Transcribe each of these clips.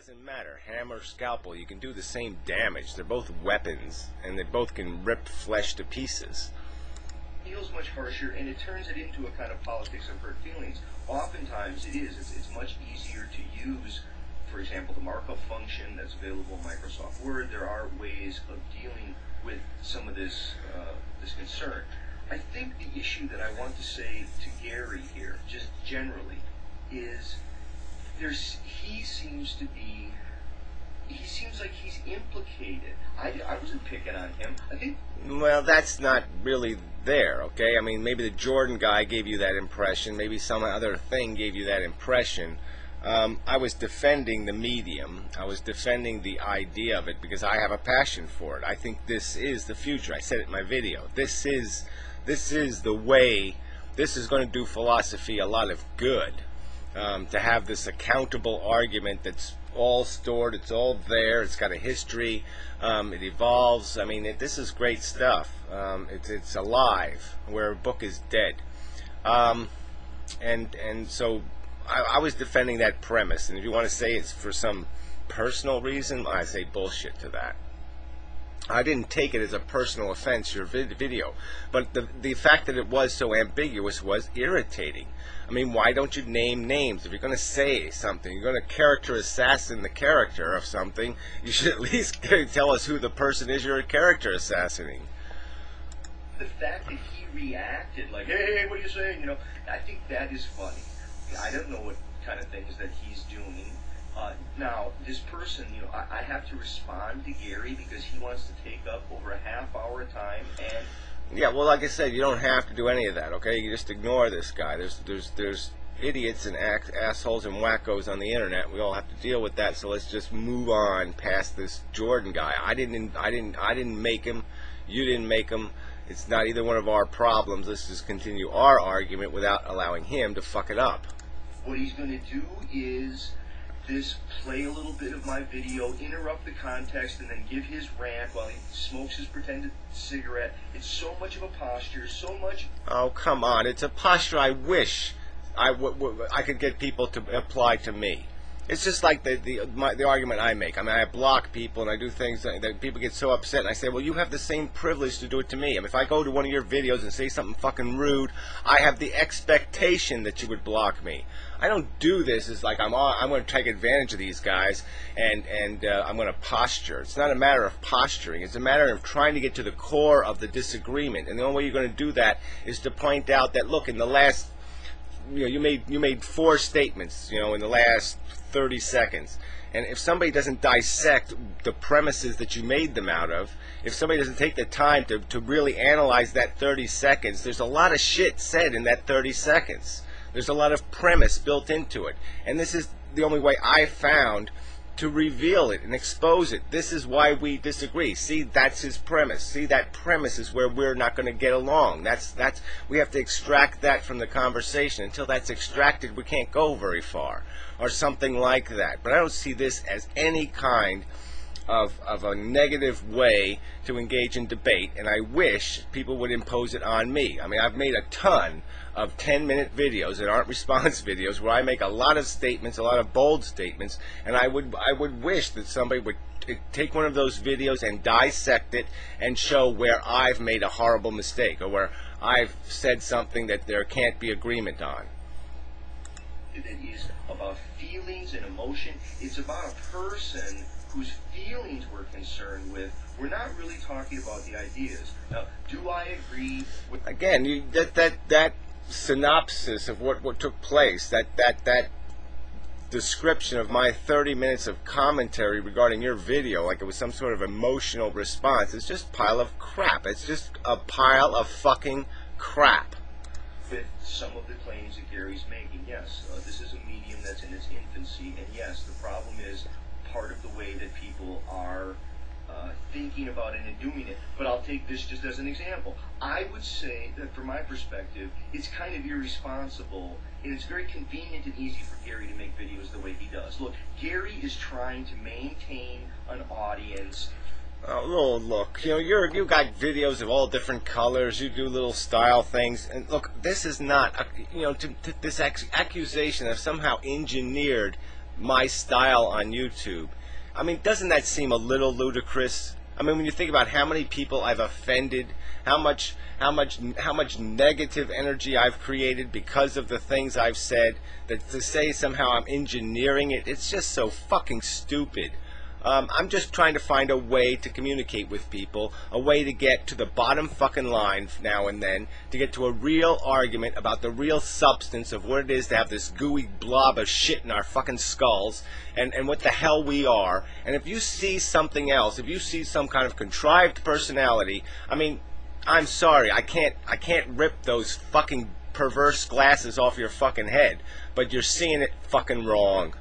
doesn't matter. Hammer, scalpel, you can do the same damage. They're both weapons, and they both can rip flesh to pieces. Feels much harsher, and it turns it into a kind of politics of hurt feelings. Oftentimes it is. It's much easier to use, for example, the markup function that's available in Microsoft Word. There are ways of dealing with some of this concern. I think the issue that I want to say to Gary here, just generally, is he seems like he's implicated. I wasn't picking on him. I think. Well, that's not really there, okay? I mean, maybe the Jordan guy gave you that impression. Maybe some other thing gave you that impression. I was defending the medium. I was defending the idea of it because I have a passion for it. I think this is the future. I said it in my video. This is the way. This is going to do philosophy a lot of good. To have this accountable argument that's all stored, it's all there, it's got a history, it evolves. I mean, this is great stuff. It's alive, where a book is dead. And so I was defending that premise, and if you want to say it's for some personal reason, I say bullshit to that. I didn't take it as a personal offense, your video, but the fact that it was so ambiguous was irritating. I mean, why don't you name names? If you're going to say something, you're going to character assassin the character of something, you should at least tell us who the person is you're character assassinating. The fact that he reacted like, hey, what are you saying? You know, I think that is funny. I don't know what kind of things that he's doing. Now, this person, you know, I have to respond to Gary because he wants to take up over a half hour of time, and yeah, well, like I said, you don't have to do any of that, okay? You just ignore this guy. There's idiots and assholes and wackos on the internet. We all have to deal with that. So let's just move on past this Jordan guy. I didn't make him. You didn't make him. It's not either one of our problems. Let's just continue our argument without allowing him to fuck it up. What he's going to do is play a little bit of my video, interrupt the context, and then give his rant while he smokes his pretended cigarette. It's so much of a posture, so much. Oh, come on. It's a posture I wish I could get people to apply to me. It's just like the argument I make. I mean, I block people and I do things that people get so upset, and I say, well, you have the same privilege to do it to me. I mean, if I go to one of your videos and say something fucking rude, I have the expectation that you would block me. I don't do this as like I'm going to take advantage of these guys and I'm going to posture. It's not a matter of posturing. It's a matter of trying to get to the core of the disagreement. And the only way you're going to do that is to point out that, look, in the last, you made 4 statements, in the last 30 seconds. And if somebody doesn't dissect the premises that you made them out of, if somebody doesn't take the time to really analyze that 30 seconds, there's a lot of shit said in that 30 seconds. There's a lot of premise built into it. And this is the only way I found to reveal it and expose it. This is why we disagree. See, that's his premise. See, that premise is where we're not going to get along. We have to extract that from the conversation. Until that's extracted, we can't go very far, or something like that. But I don't see this as any kind of a negative way to engage in debate, and I wish people would impose it on me. I mean, I've made a ton of 10-minute videos that aren't response videos where I make a lot of statements, a lot of bold statements, and I would wish that somebody would take one of those videos and dissect it and show where I've made a horrible mistake or where I've said something that there can't be agreement on. It is about feelings and emotion. It's about a person whose feelings we're concerned with. We're not really talking about the ideas. Now, do I agree with... Again, that synopsis of what took place, that description of my 30 minutes of commentary regarding your video, like it was some sort of emotional response, it's just a pile of crap. It's just a pile of fucking crap. With some of the claims that Gary's making, yes, this is a medium that's in its infancy, and yes, the problem is part of the way that people are thinking about it and doing it. But I'll take this just as an example. I would say that from my perspective, it's kind of irresponsible, and it's very convenient and easy for Gary to make videos the way he does. Look, Gary is trying to maintain an audience. Oh, look, you got videos of all different colors. You do little style things, and look, this is not, this accusation of somehow engineered my style on YouTube. I mean, doesn't that seem a little ludicrous? I mean, when you think about how many people I've offended, how much negative energy I've created because of the things I've said, that to say somehow I'm engineering it, it's just so fucking stupid. I'm just trying to find a way to communicate with people, a way to get to the bottom fucking line now and then, to get to a real argument about the real substance of what it is to have this gooey blob of shit in our fucking skulls, and what the hell we are. And if you see something else, if you see some kind of contrived personality, I mean, I'm sorry, I can't rip those fucking perverse glasses off your fucking head, but you're seeing it fucking wrong.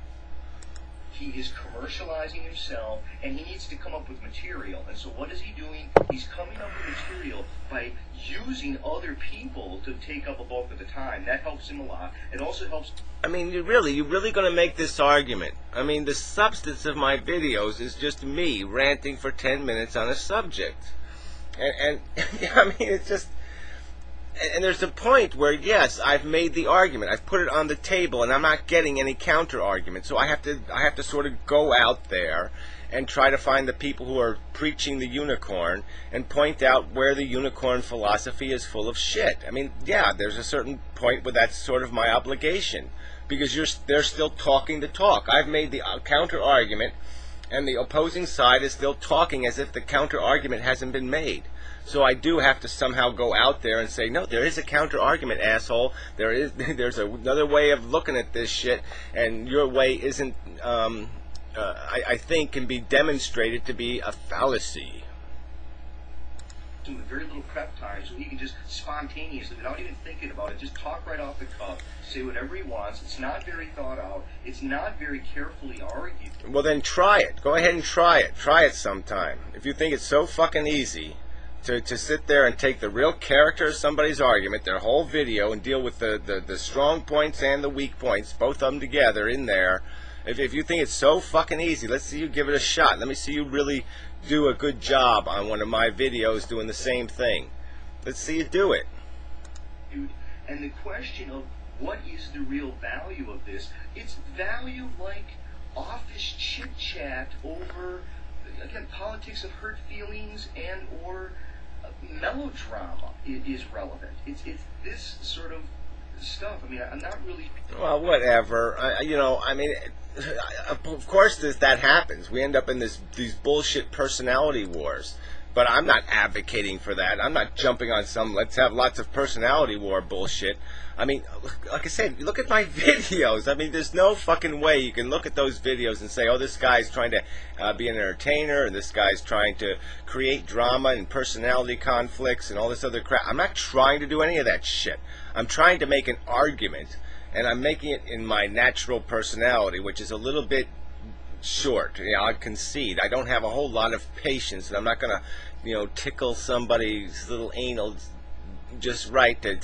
He is commercializing himself, and he needs to come up with material. And so what is he doing? He's coming up with material by using other people to take up a bulk of the time. That helps him a lot. It also helps... I mean, you're really going to make this argument. I mean, the substance of my videos is just me ranting for 10 minutes on a subject. And I mean, it's just... And there's a point where, yes, I've made the argument, I've put it on the table, and I'm not getting any counter argument. So I have to sort of go out there and try to find the people who are preaching the unicorn and point out where the unicorn philosophy is full of shit. I mean, yeah, there's a certain point where that's sort of my obligation, because they're still talking the talk. I've made the counter argument, and the opposing side is still talking as if the counter argument hasn't been made. So I do have to somehow go out there and say, no, there is a counter-argument, asshole. There's another way of looking at this shit, and your way isn't, I think, can be demonstrated to be a fallacy. With very little prep time, so he can just spontaneously, without even thinking about it, just talk right off the cuff, say whatever he wants. It's not very thought out. It's not very carefully argued. Well, then try it. Go ahead and try it. Try it sometime. If you think it's so fucking easy to sit there and take the real character of somebody's argument, their whole video, and deal with the strong points and the weak points, both of them together in there. If you think it's so fucking easy, let's see you give it a shot. Let me see you really do a good job on one of my videos doing the same thing. Let's see you do it. And the question of what is the real value of this, it's value like office chit-chat over, again, politics of hurt feelings and or melodrama is relevant. It's this sort of stuff. I mean, I'm not really... Well, whatever. I mean, of course that happens. We end up in these bullshit personality wars. But I'm not advocating for that. I'm not jumping on some let's have lots of personality war bullshit. I mean, like I said, look at my videos. I mean, there's no fucking way you can look at those videos and say, oh, this guy's trying to be an entertainer, and this guy's trying to create drama and personality conflicts and all this other crap. I'm not trying to do any of that shit. I'm trying to make an argument, and I'm making it in my natural personality, which is a little bit short. I concede. I don't have a whole lot of patience, and I'm not going to, tickle somebody's little anal just right to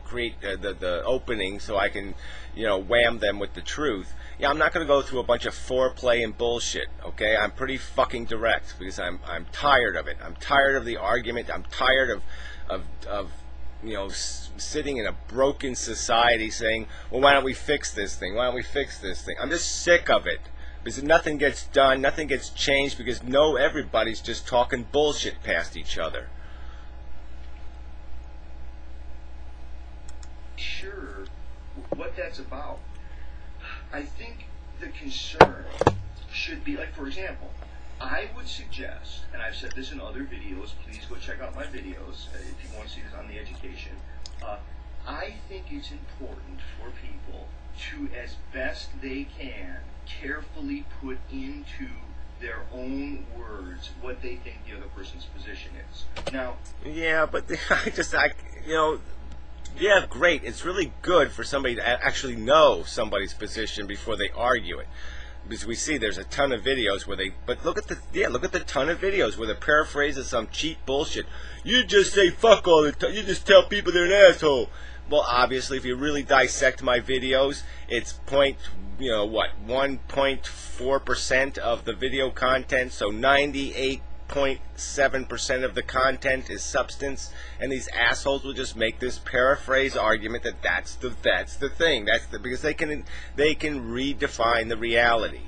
create the opening so I can, wham them with the truth. Yeah, I'm not going to go through a bunch of foreplay and bullshit, okay? I'm pretty fucking direct because I'm tired of it. I'm tired of the argument. I'm tired of sitting in a broken society saying, well, why don't we fix this thing? Why don't we fix this thing? I'm just sick of it. Because nothing gets done, nothing gets changed, because everybody's just talking bullshit past each other. Sure what that's about. I think the concern should be, like, for example, I would suggest, and I've said this in other videos, please go check out my videos if you want to see this on the education, I think it's important for people to, as best they can, carefully put into their own words what they think the other person's position is. Now, yeah, but yeah, great. It's really good for somebody to actually know somebody's position before they argue it. Because we see there's a ton of videos where look at the ton of videos where the paraphrase is some cheap bullshit. You just say fuck all the time. You just tell people they're an asshole. Well, obviously, if you really dissect my videos, it's 1.4% of the video content, so 98 0.7% of the content is substance, and these assholes will just make this paraphrase argument that that's the thing, because they can redefine the reality.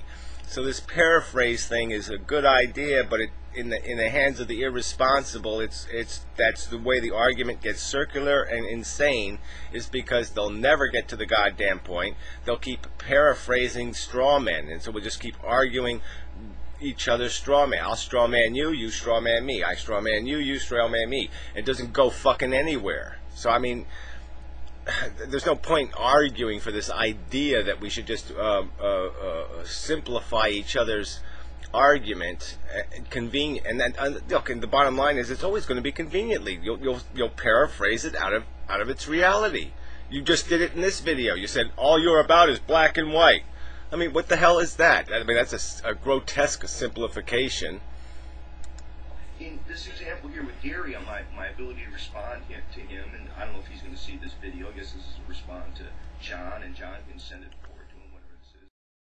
So this paraphrase thing is a good idea, but in the hands of the irresponsible, that's the way the argument gets circular and insane, is because they'll never get to the goddamn point. They'll keep paraphrasing straw men, and so we'll just keep arguing each other's straw man. I'll straw man you, you straw man me. I straw man you, you straw man me. It doesn't go fucking anywhere. So I mean, there's no point arguing for this idea that we should just simplify each other's argument, convenient. And then look, and the bottom line is, it's always going to be conveniently. You'll paraphrase it out of its reality. You just did it in this video. You said all you're about is black and white. I mean, what the hell is that? I mean, that's a grotesque simplification. In this example here with Gary, on my ability to respond to him, and I don't know if he's going to see this video. I guess this is a response to John, and John can send it forward.